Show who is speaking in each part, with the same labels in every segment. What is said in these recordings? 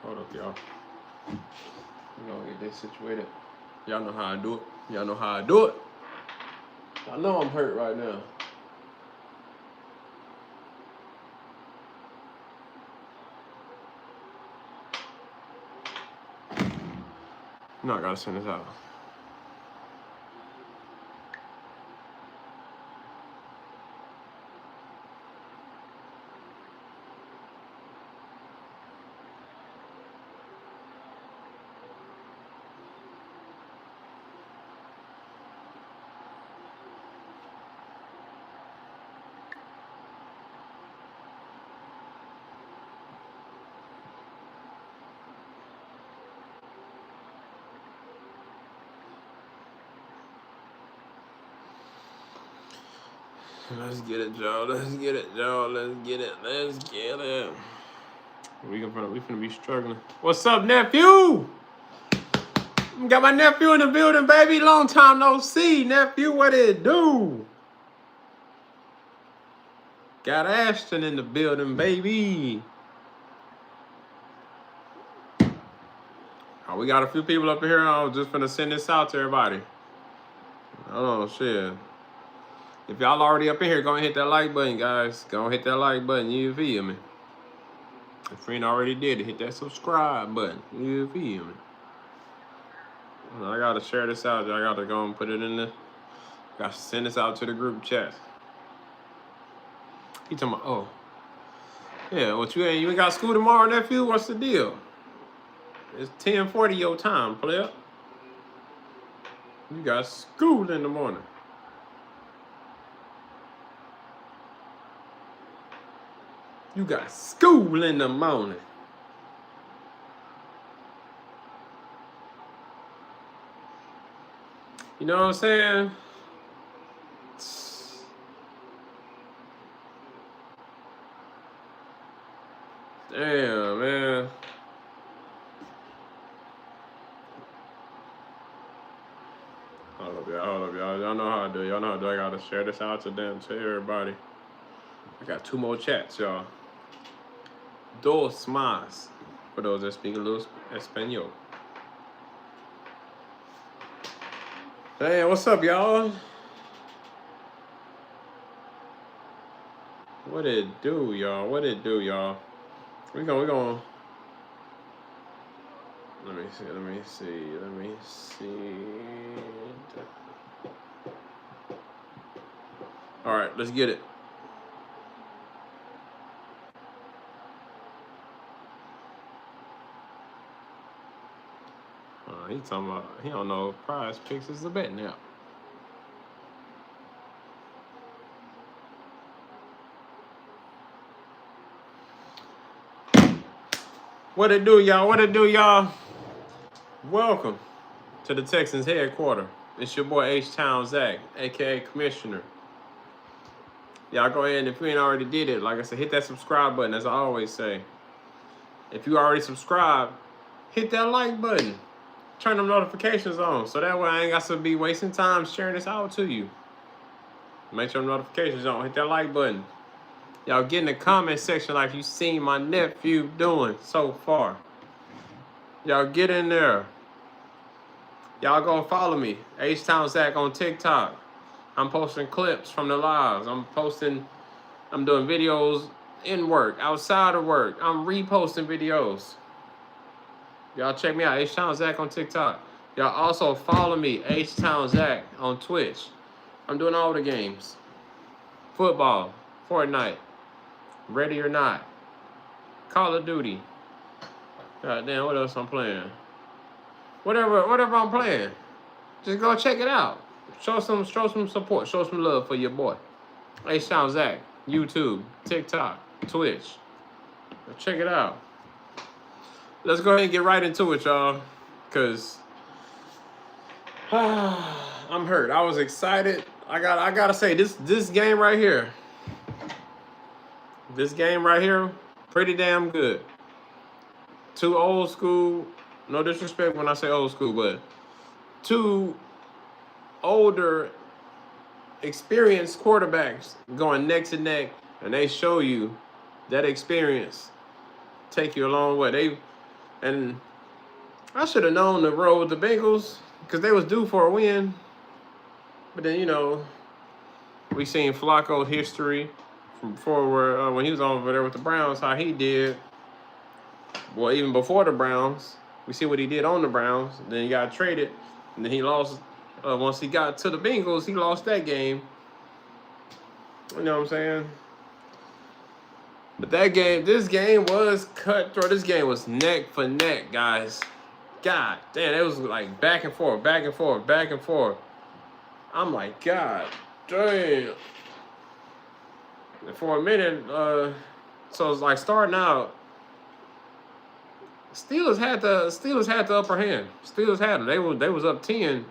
Speaker 1: Hold up, y'all. We're gonna get this situated. Y'all know how I do it. Y'all know how I do it. I know I'm hurt right now. No, I gotta send this out. Let's get it, y'all. Let's get it, y'all. Let's get it. Let's get it. We finna be struggling. What's up, nephew? Got my nephew in the building, baby. Long time no see, nephew. What it do? Got Ashton in the building, baby. Oh, we got a few people up here. I was just finna send this out to everybody. Oh, shit. If y'all already up in here, go and hit that like button, guys. Go and hit that like button. You feel me? If you ain't already did it, hit that subscribe button. You feel me? I gotta share this out. I gotta go and put it in the. Gotta send this out to the group chat. He talking about, oh. Yeah, what you ain't got school tomorrow, nephew? What's the deal? It's 10:40 your time, player. You got school in the morning. You got school in the morning. You know what I'm saying? Damn, man. Hold up, y'all. Y'all know how I do. Y'all know how I do. I gotta share this out to them, to everybody. I got 2 more chats, y'all. Dos más. For those that speak a little Espanol. Hey, what's up, y'all? What it do, y'all? What it do, y'all? We gonna. Let me see. All right, let's get it. He talking about, he don't know if Prize Picks is the betting app. What it do, y'all? What it do, y'all? Welcome to the Texans headquarters. It's your boy H-Town Zack, aka Commissioner. Y'all go ahead and if you ain't already did it, like I said, hit that subscribe button, as I always say. If you already subscribed, hit that like button. Turn them notifications on, so that way I ain't got to be wasting time sharing this out to you. Make sure the notifications on. Hit that like button. Y'all get in the comment section like you seen my nephew doing so far. Y'all get in there. Y'all go follow me. H-Town Zack on TikTok. I'm posting clips from the lives. I'm doing videos in work, outside of work. I'm reposting videos. Y'all check me out, H-Town Zack on TikTok. Y'all also follow me, H-Town Zack on Twitch. I'm doing all the games. Football, Fortnite, Ready or Not, Call of Duty. God damn, what else I'm playing? Whatever I'm playing, just go check it out. Show some support, show some love for your boy. H-Town Zack, YouTube, TikTok, Twitch. Go check it out. Let's go ahead and get right into it, y'all, because I'm hurt. I was excited. I gotta say, this game right here, pretty damn good. 2 old school, no disrespect when I say old school, but 2 older, experienced quarterbacks going neck to neck, and they show you that experience take you a long way. And I should have known the road with the Bengals because they was due for a win. But then, you know, we seen Flacco's history from before where when he was over there with the Browns, how he did. Well, even before the Browns, we see what he did on the Browns. Then he got traded, and then he lost. Once he got to the Bengals, he lost that game. You know what I'm saying? But this game was cutthroat. This game was neck for neck, guys. God damn, it was like back and forth, back and forth, back and forth. I'm like, God damn. And for a minute, so it's like starting out. Steelers had the upper hand. Steelers had them. They was up 10.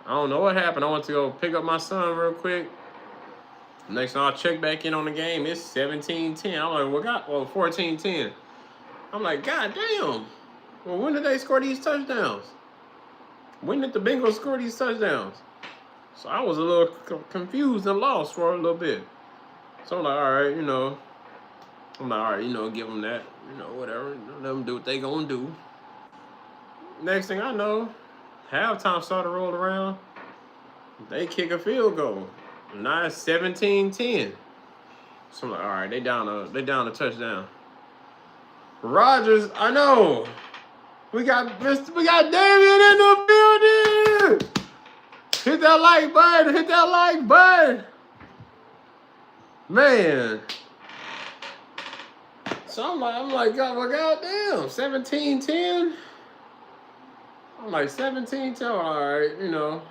Speaker 1: I don't know what happened. I went to go pick up my son real quick. Next time I check back in on the game, it's 17-10. I'm like, 14-10. I'm like, God damn. Well, when did they score these touchdowns? When did the Bengals score these touchdowns? So I was a little confused and lost for a little bit. So I'm like, all right, you know. I'm like, all right, you know, give them that. You know, whatever. Let them do what they gonna do. Next thing I know, halftime started to roll around. They kick a field goal. Now it's 17-10. So I'm like, all right, they down a touchdown. Rodgers, I know. We got Damian in the building. Hit that like button. Hit that like button. Man. So I'm like, goddamn, 17-10. I'm like 17-10. All right, you know,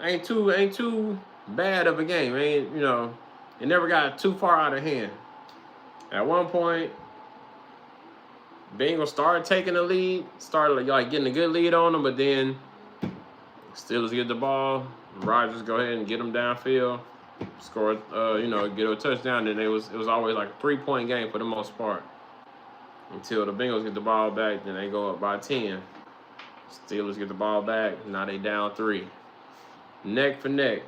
Speaker 1: ain't too bad of a game. Ain't, you know, it never got too far out of hand. At one point, Bengals started taking the lead, started like getting a good lead on them, but then Steelers get the ball. Rodgers go ahead and get them downfield, score, you know, get a touchdown. Then it was always like a 3-point game for the most part until the Bengals get the ball back. Then they go up by 10. Steelers get the ball back. Now they down 3, neck for neck.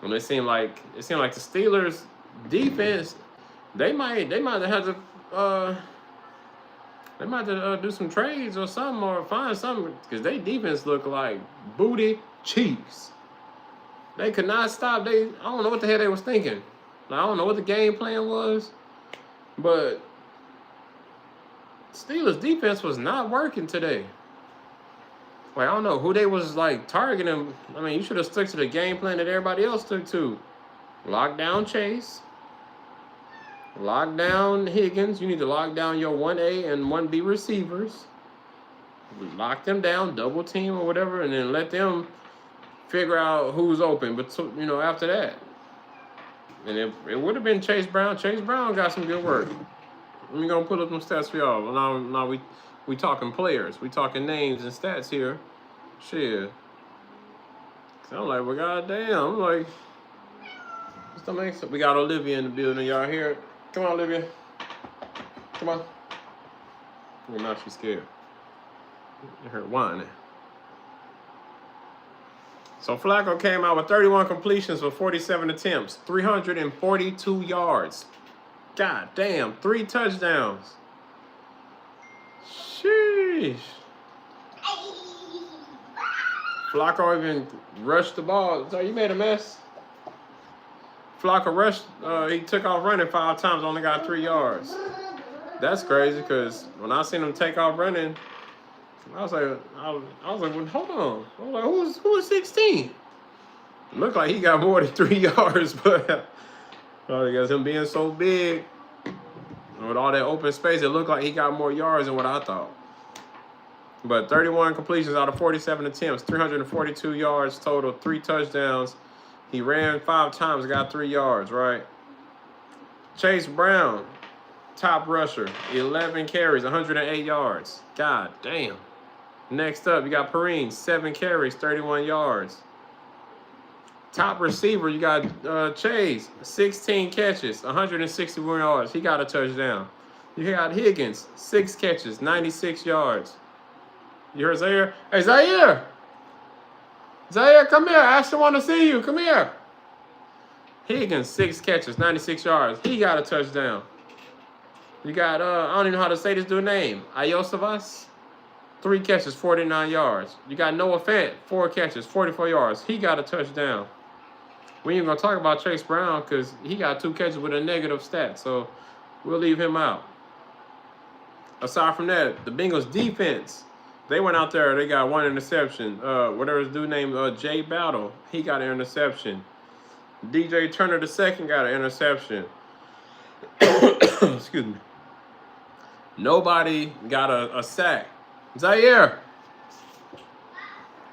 Speaker 1: And it seemed like the Steelers defense, they might have to. They might have to do some trades or something or find something because they defense look like booty cheeks. They could not stop. I don't know what the hell they was thinking. Like, I don't know what the game plan was, but Steelers defense was not working today. Like, I don't know who they was like targeting. I mean, you should have stuck to the game plan that everybody else took to. Lock down Chase. Lock down Higgins. You need to lock down your 1A and 1B receivers. Lock them down, double team or whatever, and then let them figure out who's open. But, you know, after that. And it would have been Chase Brown. Chase Brown got some good work. Let me go pull up some stats for y'all. Now we talking players. We talking names and stats here. Shit. So I'm like, well, goddamn. I'm like, what's the make sense? We got Olivia in the building. Y'all hear it? Come on, Olivia. Come on. Well, now she's scared. Her whining. So Flacco came out with 31 completions for 47 attempts, 342 yards. God damn, 3 touchdowns. Sheesh. Flacco even rushed the ball. So you made a mess. Flacco rushed. He took off running 5 times, only got 3 yards. That's crazy because when I seen him take off running, I was like, well, hold on. I was like, who is 16? It looked like he got more than 3 yards, but because him being so big, with all that open space, it looked like he got more yards than what I thought. But 31 completions out of 47 attempts, 342 yards total, 3 touchdowns. He ran 5 times, got 3 yards, right? Chase Brown, top rusher, 11 carries, 108 yards. God damn. Next up, you got Perrine, 7 carries, 31 yards. Top receiver, you got Chase, 16 catches, 161 yards. He got a touchdown. You got Higgins, 6 catches, 96 yards. You heard Zaire? Hey, Zaire! Zaire, come here. Ashton want to see you. Come here. Higgins, 6 catches, 96 yards. He got a touchdown. You got, I don't even know how to say this dude's name. Ayosavas, 3 catches, 49 yards. You got Noah Fant, 4 catches, 44 yards. He got a touchdown. We ain't going to talk about Chase Brown because he got 2 catches with a negative stat, so we'll leave him out. Aside from that, the Bengals defense, they went out there, they got 1 interception. Whatever his dude named Jay Battle, he got an interception. DJ Turner II got an interception. Excuse me. Nobody got a sack. Zaire,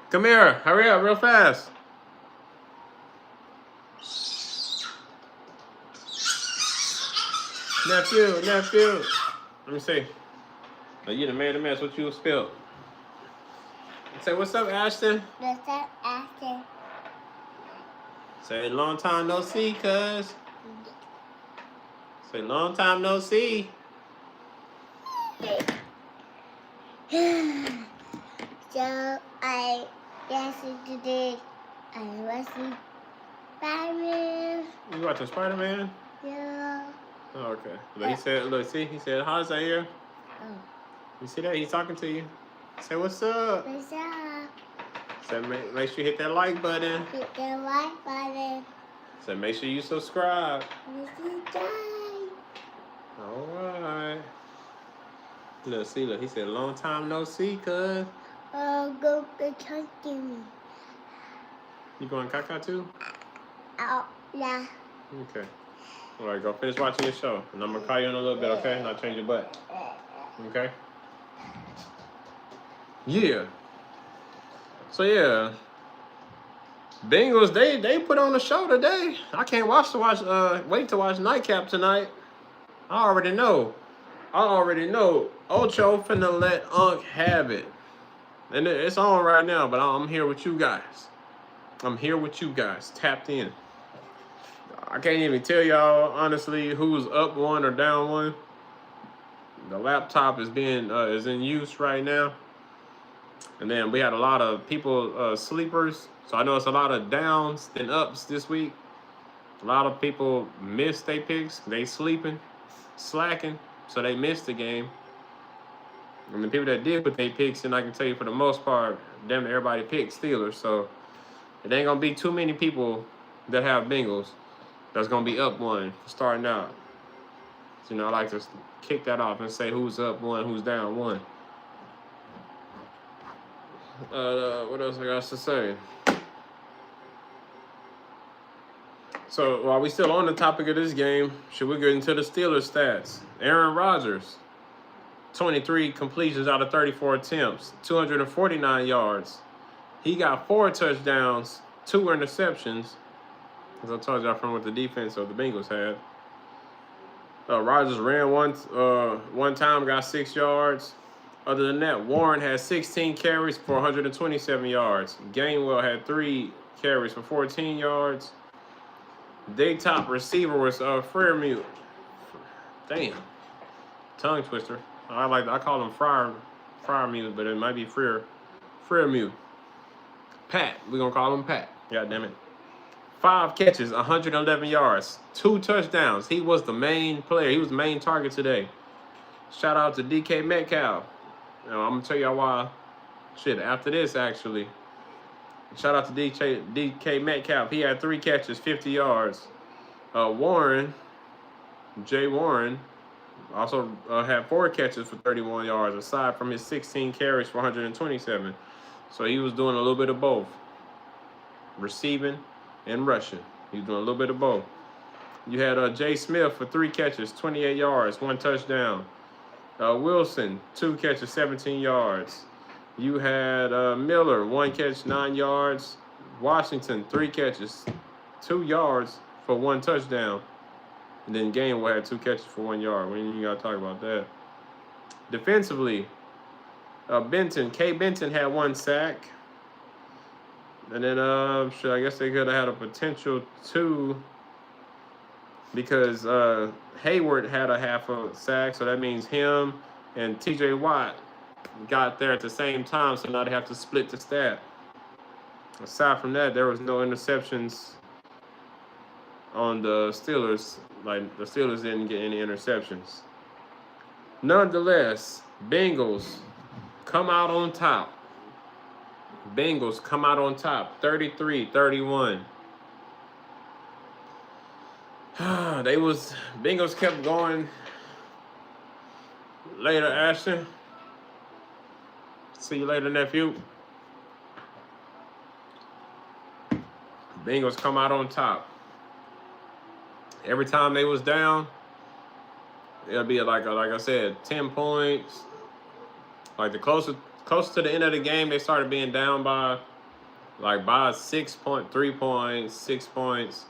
Speaker 1: come here. Hurry up real fast. Nephew. Let me see. Oh, you done made a mess. What you spilled? Say, what's up, Ashton?
Speaker 2: What's up, Ashton?
Speaker 1: Say, long time no see, cuz. Say, long time no see.
Speaker 2: So, yesterday, I was in Spider-Man.
Speaker 1: You watching Spider-Man?
Speaker 2: Yeah.
Speaker 1: Oh, okay. Look, he said, he said, how's that here?
Speaker 2: Oh.
Speaker 1: You see that? He's talking to you. Say, what's up?
Speaker 2: What's up?
Speaker 1: Say, make sure you hit that like button.
Speaker 2: Hit the like button.
Speaker 1: Say, make sure you subscribe.
Speaker 2: Subscribe.
Speaker 1: All right. Look, see, look, he said, long time no see, cuz.
Speaker 2: Oh, go talk to me.
Speaker 1: You going caca too?
Speaker 2: Oh, yeah.
Speaker 1: Okay. All right, go finish watching your show. And I'm going to call you in a little bit, okay? And I'll change your butt. Okay? Yeah. So, yeah. Bengals, they put on a show today. I can't wait to watch Nightcap tonight. I already know. Ocho finna let Unc have it. And it's on right now, but I'm here with you guys. Tapped in. I can't even tell y'all, honestly, who's up 1 or down 1. The laptop is in use right now. And then we had a lot of people, sleepers. So I know it's a lot of downs than ups this week. A lot of people missed their picks. They sleeping, slacking, so they missed the game. And the people that did put their picks in, I can tell you for the most part, damn near everybody picked Steelers. So it ain't going to be too many people that have Bengals that's going to be up 1 starting out. So, I like to kick that off and say who's up 1, who's down 1. What else I got to say? So while we still on the topic of this game, should we get into the Steelers stats? Aaron Rodgers, 23 completions out of 34 attempts, 249 yards. He got 4 touchdowns, 2 interceptions. As I told y'all from what the defense of the Bengals had. Rodgers ran one time, got 6 yards. Other than that, Warren had 16 carries for 127 yards. Gainwell had 3 carries for 14 yards. Their top receiver was Freiermuth. Damn, tongue twister. I call him Freiermuth, but it might be Freiermuth. Pat, we're gonna call him Pat. God damn it. 5 catches, 111 yards, 2 touchdowns. He was the main player. He was the main target today. Shout out to DK Metcalf. I'm gonna tell y'all why. After this, actually. Shout out to DK Metcalf. He had 3 catches, 50 yards. Jay Warren, also had 4 catches for 31 yards, aside from his 16 carries for 127. So he was doing a little bit of both, receiving and rushing. He was doing a little bit of both. You had Jay Smith for 3 catches, 28 yards, 1 touchdown. Wilson, 2 catches, 17 yards. You had Miller, 1 catch, 9 yards. Washington, 3 catches, 2 yards for 1 touchdown. And then Gainwell had 2 catches for 1 yard. We ain't even got to talk about that. Defensively, Benton had 1 sack. And then, I guess they could have had a potential 2 because Hayward had a half a sack. So that means him and TJ Watt got there at the same time. So now they have to split the stat. Aside from that, there was no interceptions on the Steelers. Like, the Steelers didn't get any interceptions. Nonetheless, Bengals come out on top. Bengals come out on top, 33-31. Bengals kept going. Later, Ashton. See you later, nephew. Bengals come out on top. Every time they was down, it'll be like I said, 10 points. Like close to the end of the game, they started being down by 6.3 points, 6 points.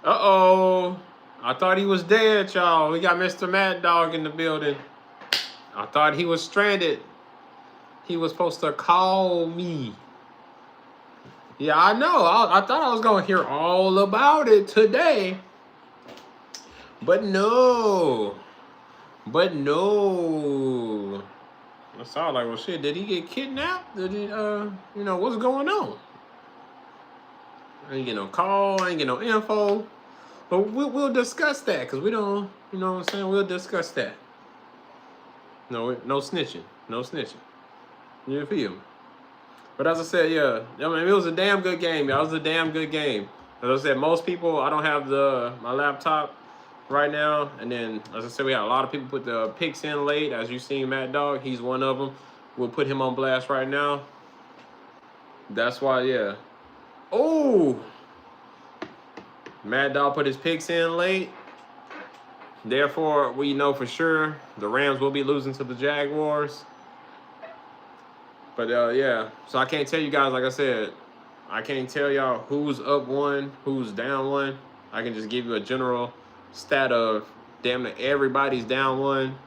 Speaker 1: Uh-oh. I thought he was dead, y'all. We got Mr. Mad Dog in the building. I thought he was stranded. He was supposed to call me. Yeah, I know. I thought I was going to hear all about it today. But no. I saw like, well, shit, did he get kidnapped? Did he, what's going on? I ain't get no call. I ain't get no info. But we'll discuss that because we don't, you know what I'm saying? We'll discuss that. No snitching. No snitching. You feel me? But as I said, yeah, I mean, it was a damn good game. Y'all. It was a damn good game. As I said, most people, I don't have my laptop right now. And then, as I said, we had a lot of people put the picks in late. As you seen, Mad Dog, he's one of them. We'll put him on blast right now. That's why, yeah. Oh! Mad Dog put his picks in late. Therefore, we know for sure the Rams will be losing to the Jaguars. But, yeah. So I can't tell you guys, like I said, I can't tell y'all who's up one, who's down one. I can just give you a general stat of damn near everybody's down one.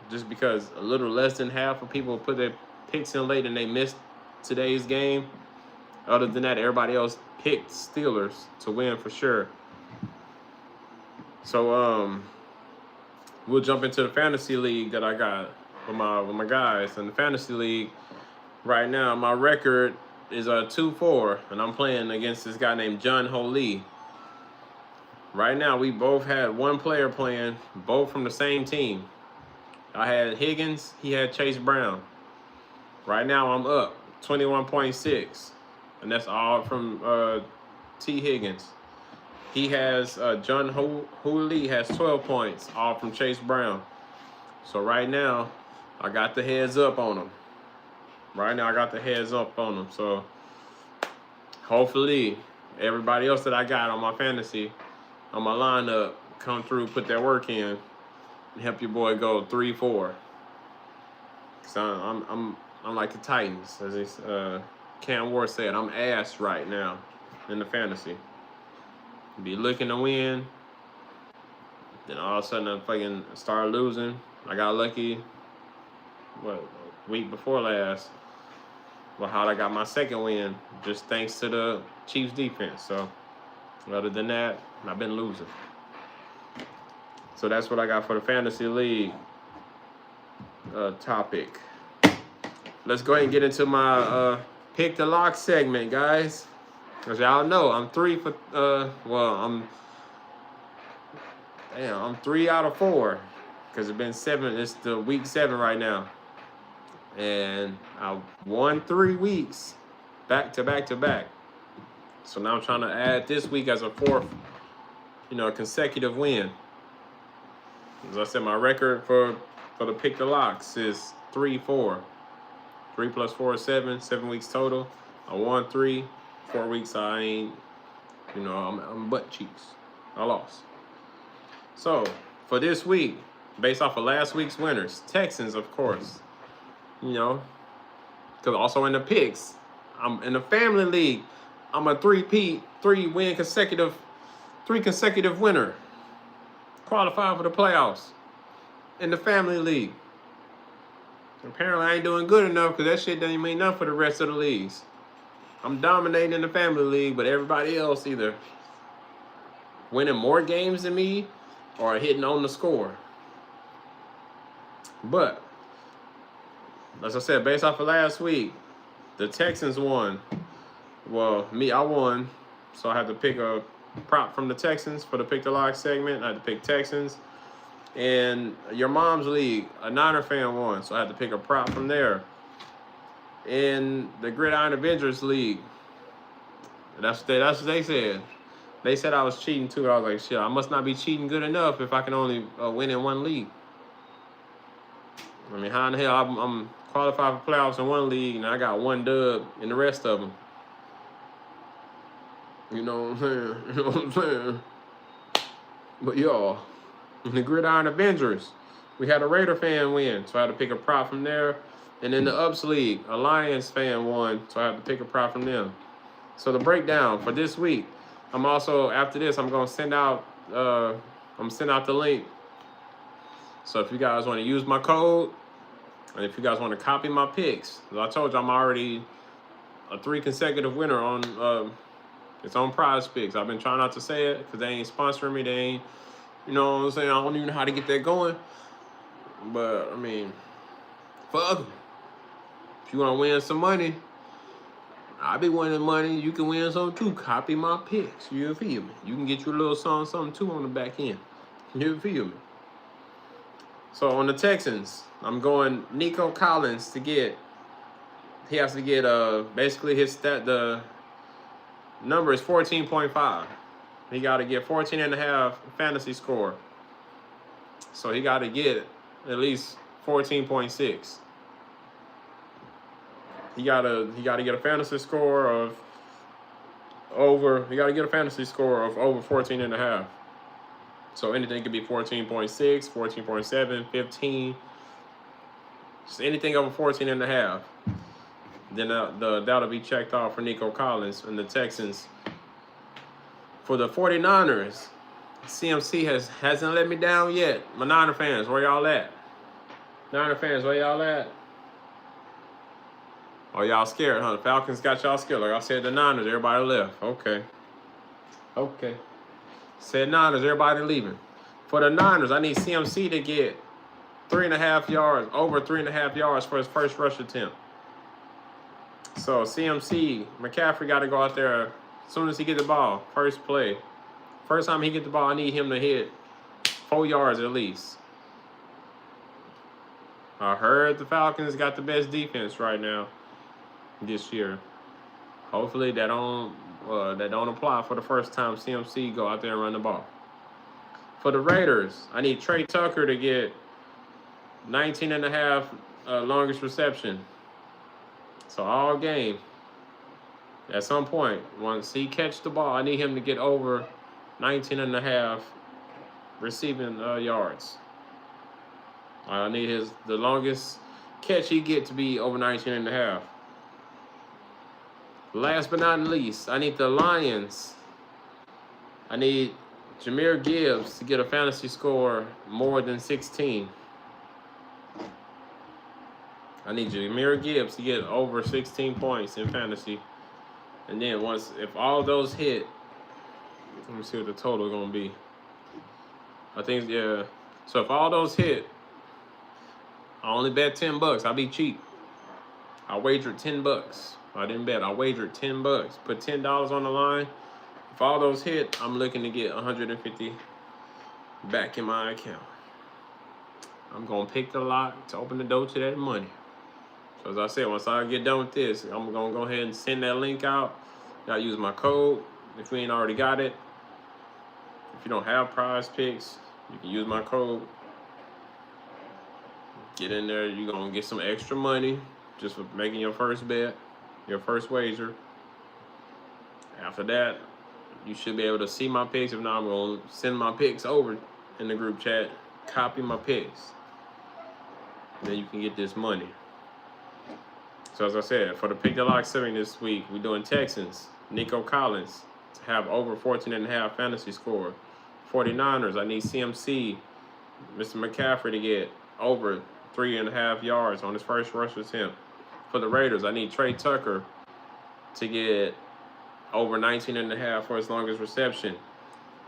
Speaker 1: Just because a little less than half of people put their picks in late and they missed today's game. Other than that, everybody else picked Steelers to win for sure. So we'll jump into the fantasy league that I got with my guys in the fantasy league. Right now, my record is 2-4, and I'm playing against this guy named John Ho Lee. Right now, we both had one player playing, both from the same team. I had Higgins, he had Chase Brown. Right now, I'm up 21.6, and that's all from T. Higgins. He has John Ho Lee has 12 points, all from Chase Brown. So right now, I got the heads up on him. So hopefully, everybody else that I got on my fantasy, on my lineup, come through, put their work in, and help your boy go 3-4. So I'm like the Titans, as Cam Ward said. I'm ass right now in the fantasy. Be looking to win, then all of a sudden I fucking start losing. I got lucky, week before last. Well, how I got my second win, just thanks to the Chiefs defense. So, other than that, I've been losing. So that's what I got for the fantasy league topic. Let's go ahead and get into my pick the lock segment, guys. As y'all know, I'm 3 out of 4. Because it's been 7, it's the week 7 right now. And I won 3 weeks back to back to back. So now I'm trying to add this week as a 4th, consecutive win. As I said, my record for the pick the locks is 3-4. 3 plus 4 is 7. 7 weeks total. I won 3. 4 weeks I ain't, I'm butt cheeks. I lost. So for this week, based off of last week's winners, Texans, of course. Because also in the picks, I'm in the family league. I'm a 3 consecutive winner. Qualified for the playoffs in the family league. Apparently, I ain't doing good enough because that shit doesn't mean nothing for the rest of the leagues. I'm dominating in the family league, but everybody else either winning more games than me or hitting on the score. But, as I said, based off of last week, the Texans won. Well, I won, so I had to pick a prop from the Texans for the Pick the Lock segment. I had to pick Texans. In your mom's league, a Niner fan won, so I had to pick a prop from there. In the Gridiron Avengers League, that's what they said. They said I was cheating too. I was like, shit, I must not be cheating good enough if I can only win in one league. I mean, how in the hell I'm qualified for playoffs in one league and I got one dub in the rest of them? You know what I'm saying? You know what I'm saying? But y'all, in the Gridiron Avengers, we had a Raider fan win, so I had to pick a prop from there. And in the Ups League, a Lions fan won, so I had to pick a prop from them. So the breakdown for this week, I'm also, after this, I'm gonna send out the link. So if you guys want to use my code, and if you guys want to copy my picks, as I told you, I'm already a 3 consecutive winner on it's on Prize Picks. I've been trying not to say it because they ain't sponsoring me. They ain't, you know what I'm saying? I don't even know how to get that going. But I mean, fuck them. If you want to win some money, I be winning money. You can win some too. Copy my picks. You feel me? You can get you a little something too on the back end. You feel me? So on the Texans, I'm going Nico Collins to get. He has to get basically his the number is 14.5. He got to get 14.5 fantasy score. So he got to get at least 14.6. He got to get a fantasy score of over. He got to get a fantasy score of over 14.5. So anything could be 14.6, 14.7, 15. Just anything over 14.5. Then that'll be checked off for Nico Collins and the Texans. For the 49ers, CMC hasn't let me down yet. My Niner fans, where y'all at? Niner fans, where y'all at? Oh, y'all scared, huh? The Falcons got y'all scared. Like I said, the Niners, everybody left. Okay. Said Niners, everybody leaving. For the Niners, I need CMC to get 3.5 yards, over 3.5 yards for his first rush attempt. So CMC, McCaffrey got to go out there as soon as he get the ball. First play. First time he get the ball, I need him to hit 4 yards at least. I heard the Falcons got the best defense right now this year. Hopefully that don't apply for the first time CMC go out there and run the ball. For the Raiders, I need Trey Tucker to get 19.5 longest reception. So all game, at some point, once he catch the ball, I need him to get over 19.5 receiving yards. I need the longest catch he get to be over 19.5. Last but not least, I need the Lions. I need Jahmyr Gibbs to get a fantasy score more than 16. I need Jahmyr Gibbs to get over 16 points in fantasy. And then if all those hit, let me see what the total is going to be. I think, yeah. So if all those hit, I only bet $10. I'll be cheap. I wagered $10. I didn't bet. I wagered $10. Put $10 on the line. If all those hit, I'm looking to get 150 back in my account. I'm going to pick the lock to open the door to that money. So as I said, once I get done with this, I'm going to go ahead and send that link out. Y'all use my code if you ain't already got it. If you don't have Prize Picks, you can use my code. Get in there. You're going to get some extra money just for making your first bet, your first wager. After that, you should be able to see my picks. If not, I'm going to send my picks over in the group chat. Copy my picks. And then you can get this money. So as I said, for the Pick the Lock 7 this week, we're doing Texans, Nico Collins to have over 14.5 fantasy score. 49ers, I need CMC, Mr. McCaffrey to get over 3.5 yards on his first rush attempt. For the Raiders, I need Trey Tucker to get over 19.5 for his longest reception.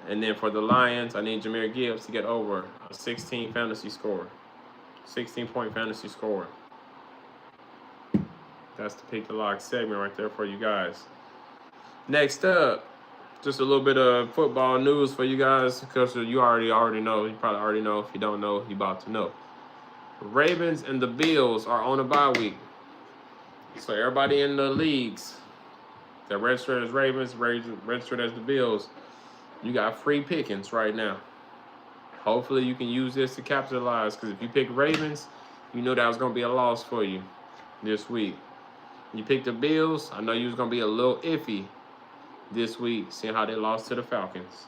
Speaker 1: And then for the Lions, I need Jahmyr Gibbs to get over a 16 fantasy score. 16-point fantasy score. That's the Pick the Lock segment right there for you guys. Next up, Just a little bit of football news for you guys, because you already know. You probably already know. If you don't know, you about to know. Ravens and the Bills are on a bye week. So everybody in the leagues that registered as Ravens, registered as the Bills, you got free pickings right now. Hopefully you can use this to capitalize, because if you pick Ravens, you know that was going to be a loss for you this week. You picked the Bills, I know you was going to be a little iffy this week, seeing how they lost to the Falcons.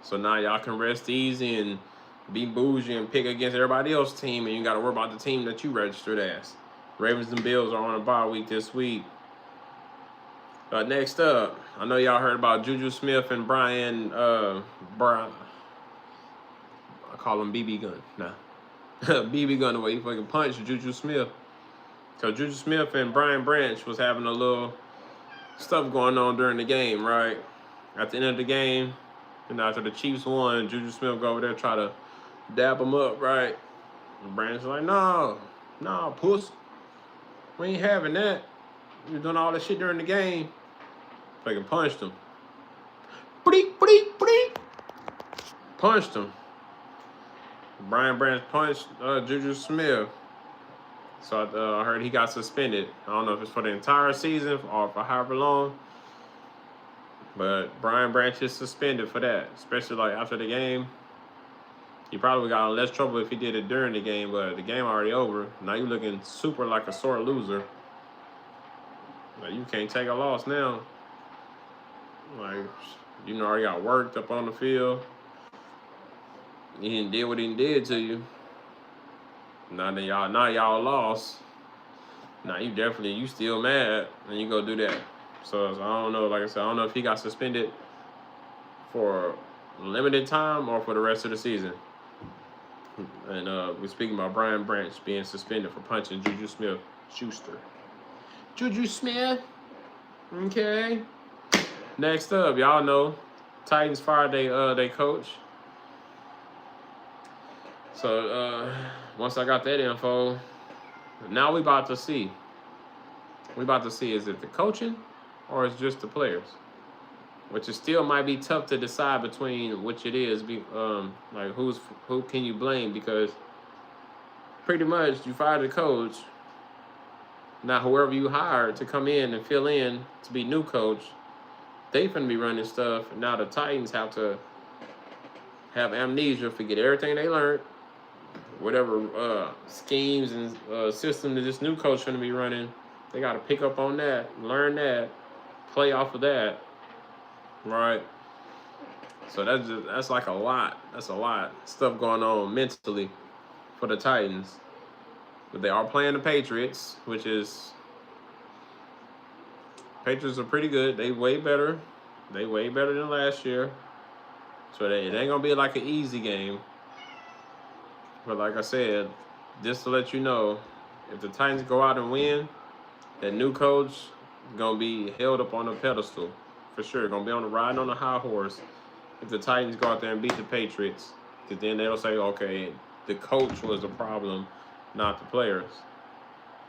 Speaker 1: So now y'all can rest easy and be bougie and pick against everybody else's team, and you got to worry about the team that you registered as. Ravens and Bills are on a bye week this week. Next up, I know y'all heard about Juju Smith and Brian, I call him BB Gun. Nah. BB Gun, the way he fucking punched Juju Smith. So Juju Smith and Brian Branch was having a little stuff going on during the game, right? At the end of the game, and after the Chiefs won, Juju Smith go over there try to dab him up, right? And Branch like, no, puss. We ain't having that. You're doing all that shit during the game. Fucking punched him. Punched him. Brian Branch punched Juju Smith. So I heard he got suspended. I don't know if it's for the entire season or for however long. But Brian Branch is suspended for that, especially like after the game. He probably got in less trouble if he did it during the game, but the game already over. Now you looking super like a sore loser. Like, you can't take a loss now. Like, you know, already got worked up on the field. He did what he did to you. Now y'all lost. Now you still mad, and you go do that. So I don't know. Like I said, I don't know if he got suspended for limited time or for the rest of the season. And we're speaking about Brian Branch being suspended for punching Juju Smith-Schuster. Juju Smith. Okay. Next up, y'all know Titans fired they coach. So once I got that info, now we about to see. We about to see, is it the coaching or is it just the players? Which is still might be tough to decide between which it is. Like who can you blame? Because pretty much you fired the coach. Now whoever you hired to come in and fill in to be new coach, they finna be running stuff. Now the Titans have to have amnesia, forget everything they learned, whatever schemes and system that this new coach finna be running. They got to pick up on that, learn that, play off of that, right? So that's like a lot. That's a lot stuff going on mentally for the Titans. But they are playing the Patriots, which is Patriots are pretty good. They way better. They way better than last year. So it ain't gonna be like an easy game. But like I said, just to let you know, if the Titans go out and win, that new coach gonna be held up on a pedestal for sure. Gonna be riding on a high horse if the Titans go out there and beat the Patriots. Because then they'll say, okay, the coach was the problem, not the players.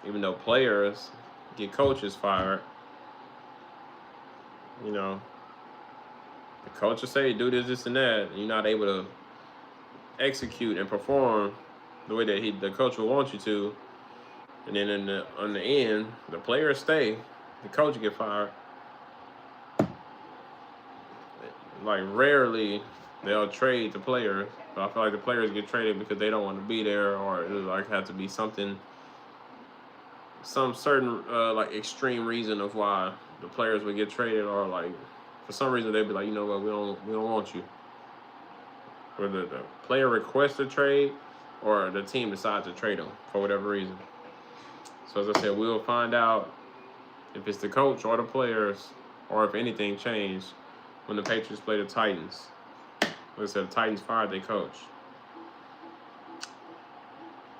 Speaker 1: Even though players get coaches fired, you know, the coach will say do this and that, and you're not able to execute and perform the way that the coach will want you to. And then on the end, the players stay, the coach get fired. Like rarely they'll trade the players. But I feel like the players get traded because they don't want to be there, or it like have to be some certain like extreme reason of why the players would get traded, or like for some reason they'd be like, you know what, we don't want you. Whether the player requests a trade or the team decides to trade them for whatever reason. So as I said, we'll find out if it's the coach or the players, or if anything changed when the Patriots play the Titans. Like I said, the Titans fired their coach.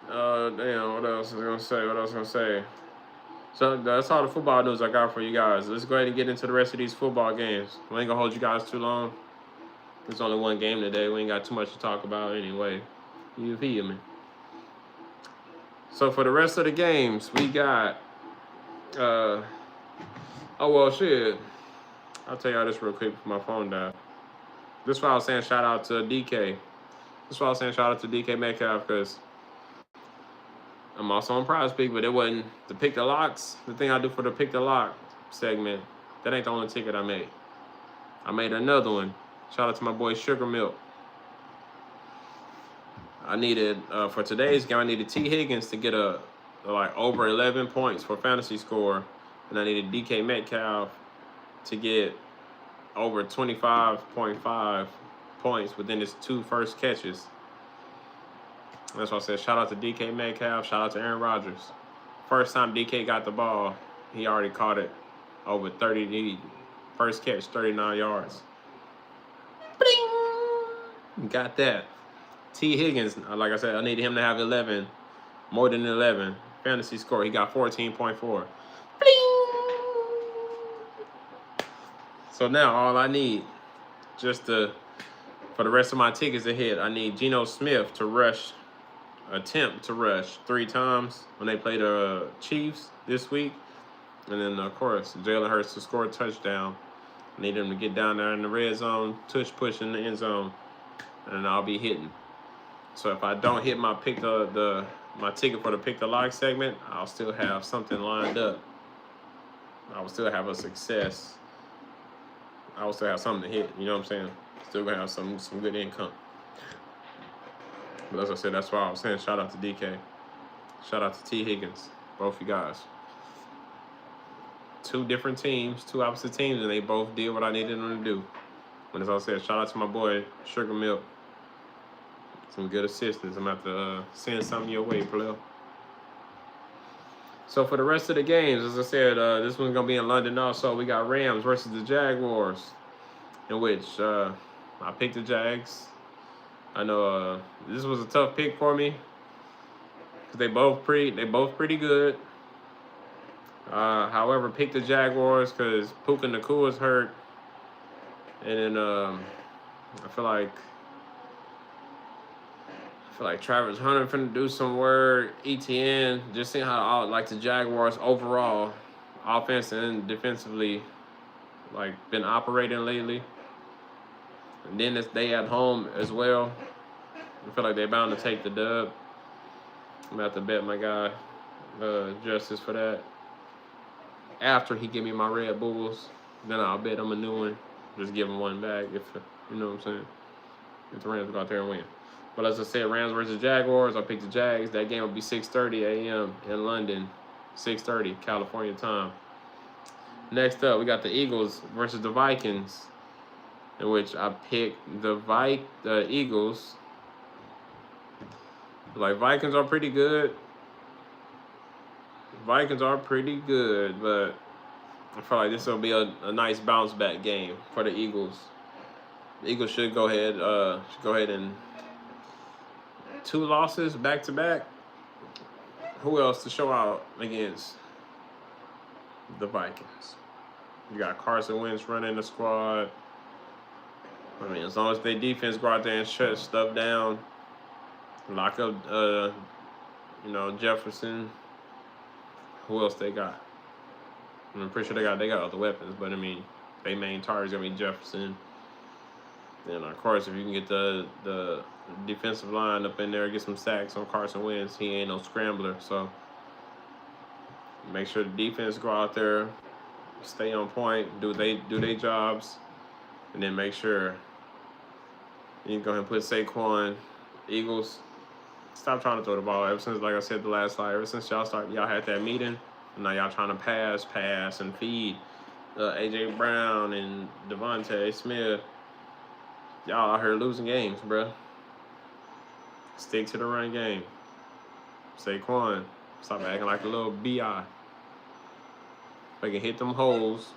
Speaker 1: Damn, what else was I gonna say? So that's all the football news I got for you guys. Let's go ahead and get into the rest of these football games. We ain't gonna hold you guys too long. There's only one game today. We ain't got too much to talk about anyway. You feel me? So for the rest of the games, we got, oh well, shit. I'll tell y'all this real quick before my phone died. This is why I was saying shout out to DK. This is why I was saying shout out to DK Metcalf, because I'm also on Prize Pick, but it wasn't the Pick the Locks. The thing I do for the Pick the Lock segment, that ain't the only ticket I made. I made another one. Shout out to my boy Sugar Milk. I needed, for today's game, I needed T. Higgins to get a like over 11 points for fantasy score. And I needed DK Metcalf to get over 25.5 points within his 2 first catches. That's why I said shout out to DK Metcalf, shout out to Aaron Rodgers. First time DK got the ball, he already caught it over 30. First catch, 39 yards. Bling! Got that. T. Higgins, like I said, I needed him to have 11, more than 11 fantasy score. He got 14.4. Bling! So now all I need, for the rest of my tickets to hit, I need Geno Smith to attempt to rush 3 times when they play the Chiefs this week. And then, of course, Jalen Hurts to score a touchdown. I need him to get down there in the red zone, push in the end zone, and I'll be hitting. So if I don't hit my pick my ticket for the Pick the Lock segment, I'll still have something lined up. I will still have a success. I will still have something to hit. You know what I'm saying? Still gonna have some good income. But as I said, that's why I was saying shout out to DK. Shout out to T. Higgins. Both you guys. 2 different teams, 2 opposite teams, and they both did what I needed them to do. And as I said, shout out to my boy Sugar Milk. Some good assistance. I'm about to send something your way, player. So for the rest of the games, as I said, this one's gonna be in London also. We got Rams versus the Jaguars, in which I picked the Jags. I know this was a tough pick for me because they both pretty good. However, picked the Jaguars because Puka Nakua's hurt, and then I feel like Travis Hunter finna do some work. ETN, just seeing how the Jaguars overall, offense and defensively, been operating lately. And then they at home as well. I feel like they're bound to take the dub. I'm about to bet my guy Justice for that. After he give me my Red Bulls, then I'll bet him a new one. Just give him one back if you know what I'm saying. If the Rams go out there and win. But as I said, Rams versus Jaguars, I picked the Jags. That game will be 6:30 a.m. in London, 6:30 California time. Next up, we got the Eagles versus the Vikings, in which I picked the Eagles. Vikings are pretty good. Vikings are pretty good, but I feel like this will be a nice bounce back game for the Eagles. The Eagles should go ahead and 2 losses back to back. Who else to show out against the Vikings? You got Carson Wentz running the squad. I mean, as long as their defense go out there and shut stuff down, lock up, Jefferson. Who else they got? I'm pretty sure they got other weapons, but I mean, their main target is gonna be Jefferson. And of course, if you can get the defensive line up in there, get some sacks on Carson Wentz, he ain't no scrambler. So make sure the defense go out there, stay on point, do their jobs, and then make sure you can go ahead and put Saquon. Eagles, stop trying to throw the ball. Ever since, like I said the last slide, ever since y'all had that meeting, and now y'all trying to pass and feed A.J. Brown and Devontae Smith. Y'all out here losing games, bro. Stick to the run game. Saquon, stop acting like a little B.I. They can hit them holes,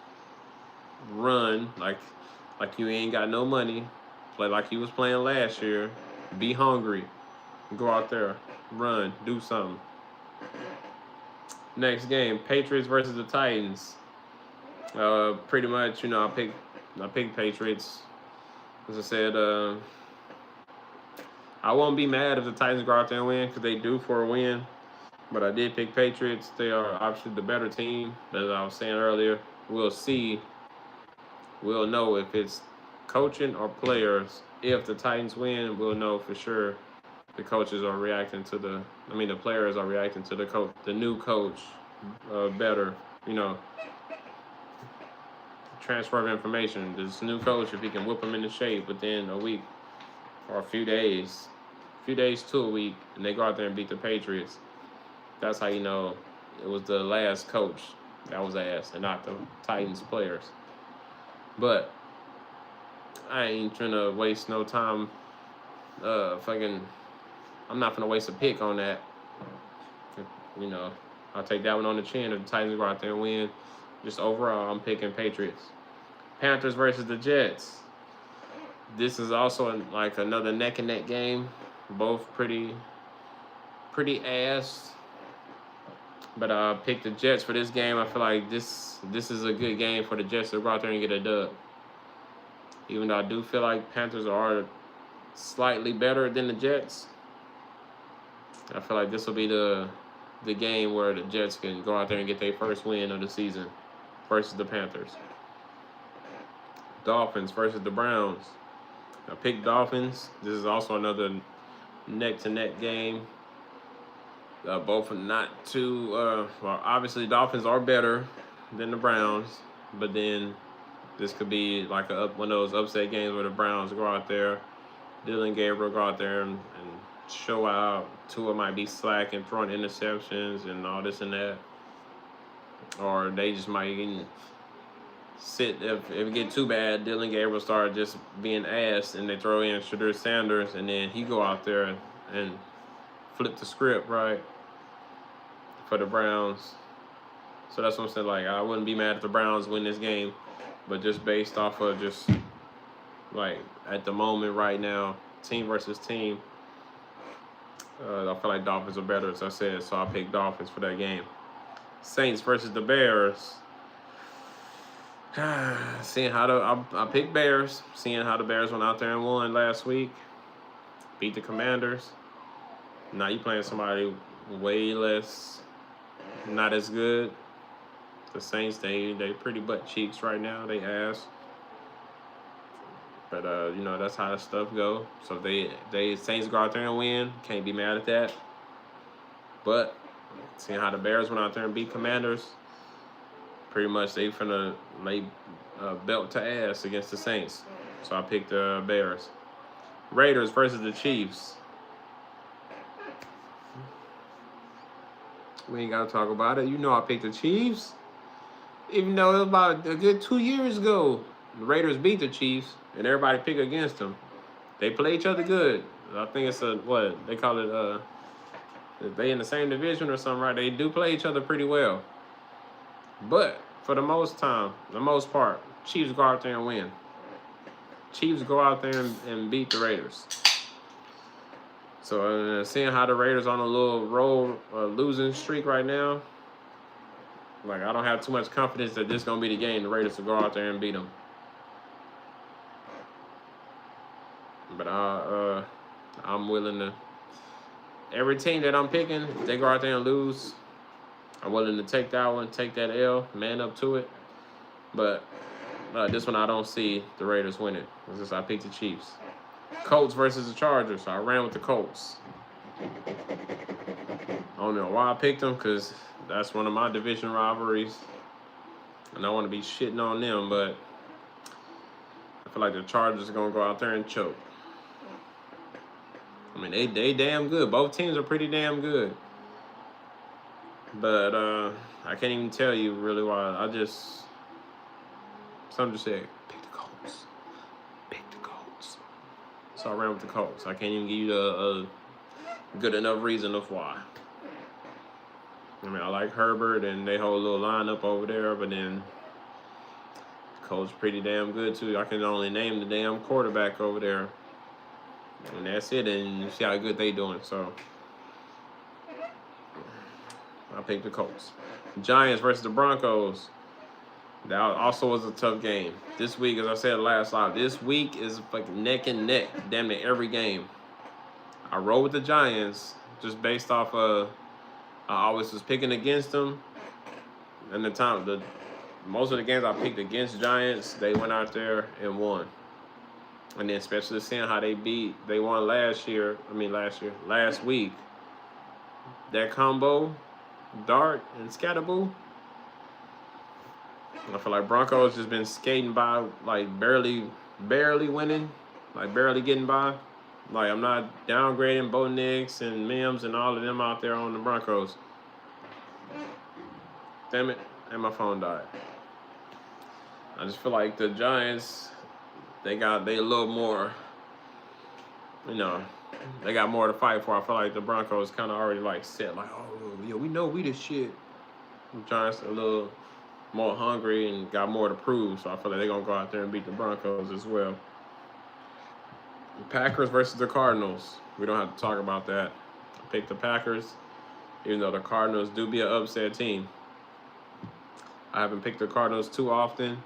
Speaker 1: run like you ain't got no money, play like you was playing last year, be hungry, go out there, run, do something. Next game, Patriots versus the Titans. Pretty much, I picked Patriots. As I said, I won't be mad if the Titans go out there and win because they due for a win. But I did pick Patriots. They are obviously the better team. As I was saying earlier, we'll see we'll know if it's coaching or players. If the Titans win, we'll know for sure the coaches are reacting to the players are reacting to the new coach better. You know, transfer of information. This new coach, if he can whip them into shape within a week or a few days to a week, and they go out there and beat the Patriots, that's how you know it was the last coach that was asked and not the Titans players. But I ain't trying to waste no time. I'm not gonna waste a pick on that. You know, I'll take that one on the chin if the Titans go out there and win. Just overall, I'm picking Patriots. Panthers versus the Jets. This is also like another neck and neck game. Both pretty ass. But I picked the Jets for this game. I feel like this is a good game for the Jets to go out there and get a dub. Even though I do feel like Panthers are slightly better than the Jets, I feel like this will be the game where the Jets can go out there and get their first win of the season versus the Panthers. Dolphins versus the Browns. I picked Dolphins. This is also another neck-to-neck game. Both are not too, well, obviously Dolphins are better than the Browns, but then this could be like one of those upset games where the Browns go out there, Dylan Gabriel go out there and show out. Tua might be slacking, throwing interceptions and all this and that. Or they just might sit, if it get too bad, Dylan Gabriel start just being ass and they throw in Shadur Sanders and then he go out there and flip the script, right, for the Browns. So that's what I'm saying. Like, I wouldn't be mad if the Browns win this game, but just based off of just like at the moment right now, team versus team, I feel like Dolphins are better, as I said, so I picked Dolphins for that game. Saints versus the Bears. I picked Bears, seeing how the Bears went out there and won last week, beat the Commanders. Now you playing somebody way less, not as good. The Saints, they pretty butt cheeks right now. They ass. But you know, that's how the stuff go. So they Saints go out there and win. Can't be mad at that. But seeing how the Bears went out there and beat Commanders, pretty much they finna lay belt to ass against the Saints. So I picked the Bears. Raiders versus the Chiefs. We ain't gotta talk about it. You know I picked the Chiefs. Even though it was about a good 2 years ago, the Raiders beat the Chiefs and everybody picked against them. They play each other good. I think it's what they call it. They in the same division or something, right? They do play each other pretty well. But for the most part, Chiefs go out there and win. Chiefs go out there and beat the Raiders. So seeing how the Raiders on a little roll losing streak right now, like I don't have too much confidence that this is gonna be the game the Raiders will go out there and beat them. But I'm willing to. Every team that I'm picking, if they go out there and lose, I'm willing to take that one, take that L, man up to it. But this one I don't see the Raiders winning. It's just I picked the Chiefs. Colts versus the Chargers. So I ran with the Colts. I don't know why I picked them, because that's one of my division rivalries. And I want to be shitting on them, but I feel like the Chargers are going to go out there and choke. I mean, they damn good. Both teams are pretty damn good. But I can't even tell you really why. Some just said, pick the Colts. Pick the Colts. So I ran with the Colts. I can't even give you a good enough reason of why. I mean, I like Herbert, and they hold a little lineup over there, but then the Colts pretty damn good, too. I can only name the damn quarterback over there. And that's it, and you see how good they doing. So I picked the Colts. Giants versus the Broncos. That also was a tough game. This week, as I said last live, this week is like neck and neck, damn near every game. I rolled with the Giants just based off of I always was picking against them, and the most of the games I picked against Giants, they went out there and won. And then especially seeing how they won last week. That combo, Dart and Scatterboo, I feel like Broncos just been skating by, like barely winning, like barely getting by. Like, I'm not downgrading Bo Nix and Mims and all of them out there on the Broncos. Damn it, and my phone died. I just feel like the Giants, they a little more, they got more to fight for. I feel like the Broncos kind of already like set, like, oh yeah, we know we the shit. The Giants are a little more hungry and got more to prove, so I feel like they're gonna go out there and beat the Broncos as well. Packers versus the Cardinals. We don't have to talk about that. I picked the Packers, even though the Cardinals do be an upset team. I haven't picked the Cardinals too often,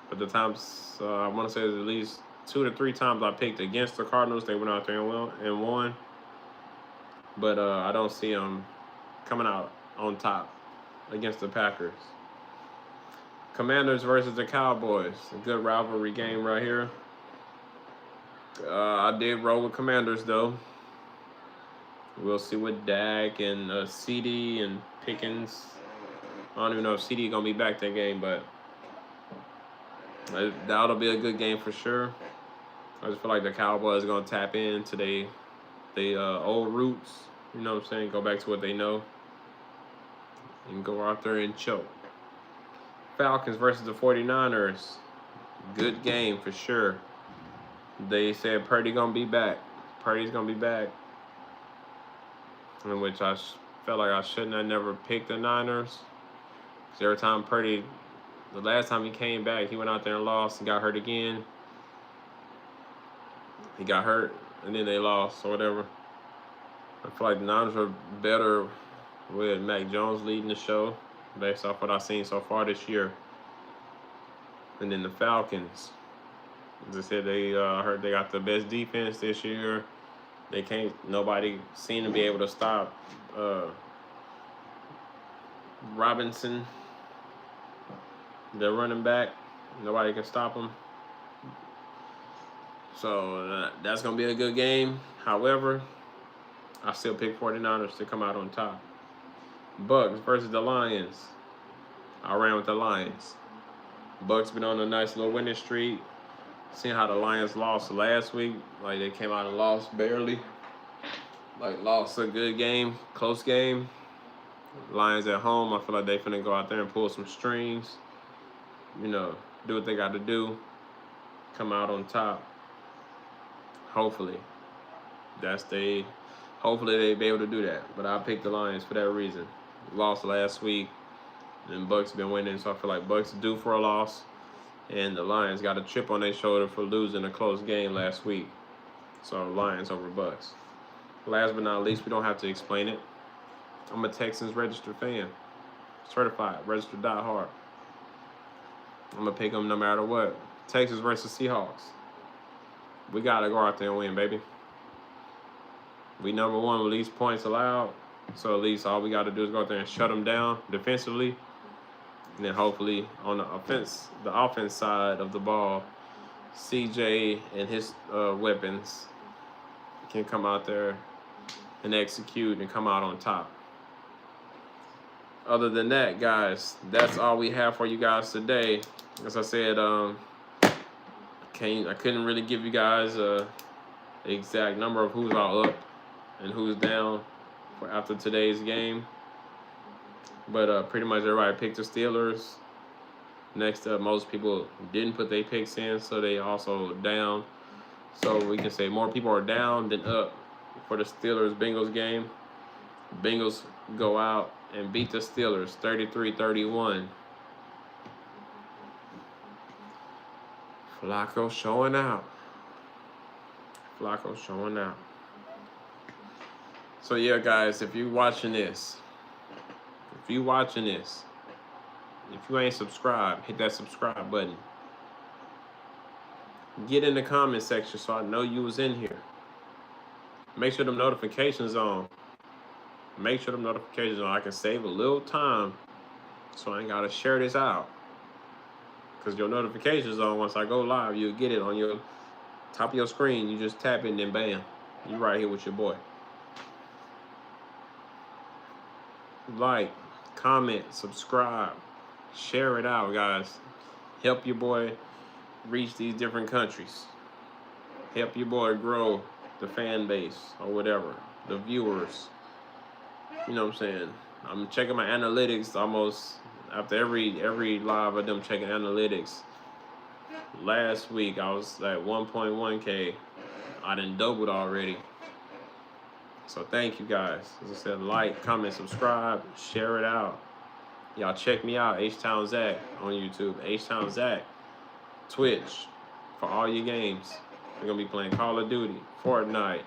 Speaker 1: but the times I want to say at least 2 to 3 times I picked against the Cardinals, they went out there and won. But I don't see them coming out on top against the Packers. Commanders versus the Cowboys. A good rivalry game right here. I did roll with Commanders, though. We'll see with Dak and CD and Pickens. I don't even know if CD going to be back that game, but that'll be a good game for sure. I just feel like the Cowboys are going to tap into they old roots. You know what I'm saying? Go back to what they know. And go out there and choke. Falcons versus the 49ers. Good game for sure. They said Purdy's going to be back. Purdy's going to be back. In which I felt like I shouldn't have never picked the Niners. Because every time Purdy, the last time he came back, he went out there and lost and got hurt again. He got hurt, and then they lost or whatever. I feel like the Niners are better with Mac Jones leading the show, based off what I've seen so far this year. And then the Falcons. As I said, they heard they got the best defense this year. Nobody seemed to be able to stop Robinson, the running back. Nobody can stop him. So that's going to be a good game. However, I still pick 49ers to come out on top. Bucks versus the Lions. I ran with the Lions. Bucks been on a nice little winning streak. Seeing how the Lions lost last week, like they came out and lost barely. Like lost a good game, close game. Lions at home, I feel like they finna go out there and pull some strings. Do what they got to do. Come out on top. Hopefully. Hopefully they be able to do that. But I picked the Lions for that reason. Lost last week. And Bucks been winning, so I feel like Bucks due for a loss. And the Lions got a chip on their shoulder for losing a close game last week. So Lions over Bucks. Last but not least, we don't have to explain it. I'm a Texans registered fan. Certified, registered diehard. I'm going to pick them no matter what. Texans versus Seahawks. We got to go out there and win, baby. We number 1 with least points allowed. So at least all we got to do is go out there and shut them down defensively. And then hopefully on the offense side of the ball, CJ and his weapons can come out there and execute and come out on top. Other than that, guys, that's all we have for you guys today. As I said, I couldn't really give you guys the exact number of who's all up and who's down for after today's game. But pretty much everybody picked the Steelers. Next up, most people didn't put their picks in, so they also down. So we can say more people are down than up for the Steelers-Bengals game. Bengals go out and beat the Steelers 33-31. Flacco showing out. So yeah, guys, if you watching this, if you ain't subscribed, hit that subscribe button. Get in the comment section so I know you was in here. Make sure them notifications on. I can save a little time so I ain't got to share this out. because your notifications on. Once I go live, you'll get it on your top of your screen. You just tap it and then bam, you right here with your boy. Like, comment, subscribe, share it out, guys. Help your boy reach these different countries. Help your boy grow the fan base or whatever, the viewers. You know what I'm saying? I'm checking my analytics almost after every live of them checking analytics. Last week I was at 1.1K. I done doubled already. So thank you guys. As I said, like, comment, subscribe, share it out. Y'all check me out, H-Town Zack on YouTube. H-Town Zack, Twitch, for all your games. We're gonna be playing Call of Duty, Fortnite,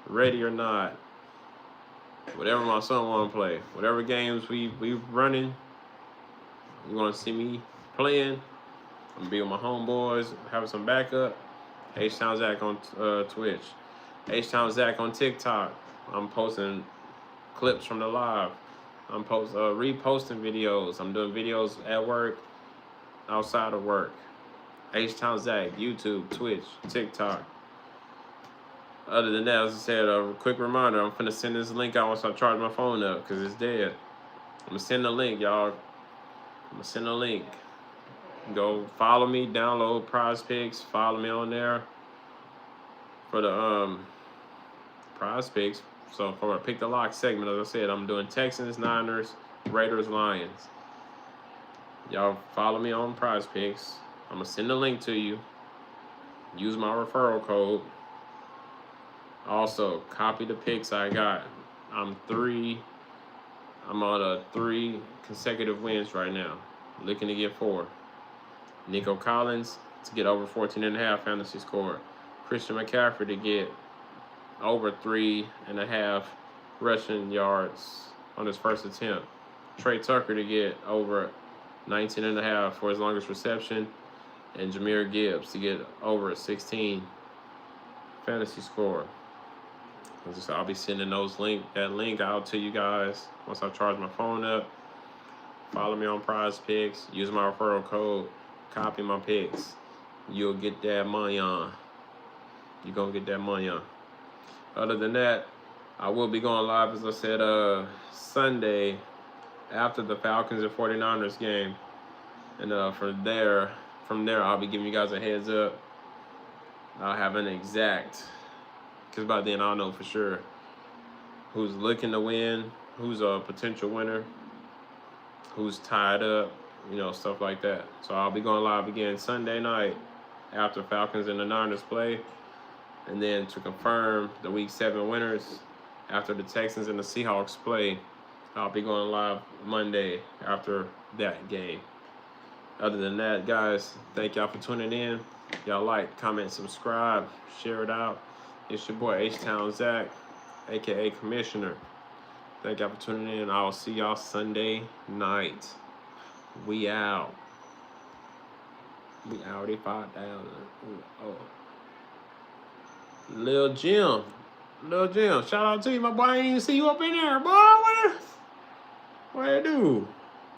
Speaker 1: Ready or Not, whatever my son wanna play. Whatever games we running, you wanna see me playing, I'm gonna be with my homeboys, having some backup. H-Town Zack on Twitch. H-Town Zack on TikTok. I'm posting clips from the live. I'm reposting videos. I'm doing videos at work, outside of work. H-Town Zack, YouTube, Twitch, TikTok. Other than that, as I said, a quick reminder, I'm finna send this link out once I charge my phone up, because it's dead. I'm gonna send the link, y'all. I'm gonna send a link. Go follow me, download Prize Picks, follow me on there for the Prize Picks. So for a Pick the Lock segment, as I said, I'm doing Texans, Niners, Raiders, Lions. Y'all follow me on Prize Picks. I'm gonna send the link to you. Use my referral code. Also, copy the picks I got. I'm on 3 consecutive wins right now. Looking to get 4. Nico Collins to get over 14.5 fantasy score. Christian McCaffrey to get over 3.5 rushing yards on his first attempt. Trey Tucker to get over 19.5 for his longest reception. And Jahmyr Gibbs to get over a 16 fantasy score. As I said, I'll be sending that link out to you guys once I charge my phone up. Follow me on Prize Picks. Use my referral code. Copy my picks. You'll get that money on. You're going to get that money on. Other than that, I will be going live, as I said, Sunday after the Falcons and 49ers game. And from there, I'll be giving you guys a heads up. I'll have an exact, because by then I'll know for sure who's looking to win, who's a potential winner, who's tied up, stuff like that. So I'll be going live again Sunday night after Falcons and the Niners play. And then to confirm the Week 7 winners after the Texans and the Seahawks play, I'll be going live Monday after that game. Other than that, guys, thank y'all for tuning in. Y'all like, comment, subscribe, share it out. It's your boy H-Town Zack, a.k.a. Commissioner. Thank y'all for tuning in. I'll see y'all Sunday night. We out. We out at 5,000. Oh. Lil Jim, shout out to you, my boy. I ain't even see you up in there, boy. What it do?